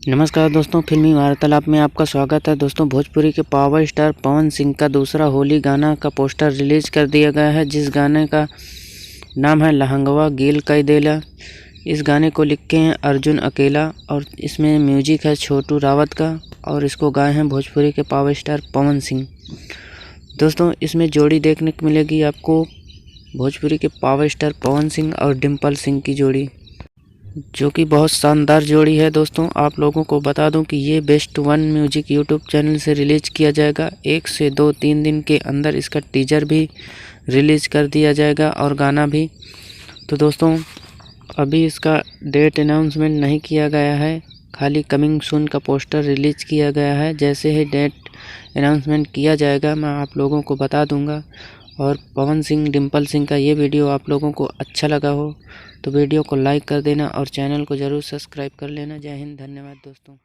नमस्कार दोस्तों, फिल्मी वार्तालाप में आपका स्वागत है। दोस्तों, भोजपुरी के पावर स्टार पवन सिंह का दूसरा होली गाना का पोस्टर रिलीज कर दिया गया है, जिस गाने का नाम है लहंगवा गिल कई देला। इस गाने को लिखे हैं अर्जुन अकेला और इसमें म्यूजिक है छोटू रावत का और इसको गाए हैं भोजपुरी के पावर स्टार पवन सिंह। दोस्तों, इसमें जोड़ी देखने को मिलेगी आपको भोजपुरी के पावर स्टार पवन सिंह और डिम्पल सिंह की जोड़ी, जो कि बहुत शानदार जोड़ी है। दोस्तों, आप लोगों को बता दूं कि ये best one music YouTube channel से रिलीज किया जाएगा। 1 से 2-3 दिन के अंदर इसका टीजर भी रिलीज कर दिया जाएगा और गाना भी। तो दोस्तों, अभी इसका डेट अनाउंसमेंट नहीं किया गया है, खाली कमिंग सून का पोस्टर रिलीज किया गया है। जैसे ही डेट अनाउंसमेंट किया जाएगा मैं आप लोगों को बता दूंगा। और पवन सिंह डिम्पल सिंह का ये वीडियो आप लोगों को अच्छा लगा हो तो वीडियो को लाइक कर देना और चैनल को ज़रूर सब्सक्राइब कर लेना। जय हिंद, धन्यवाद दोस्तों।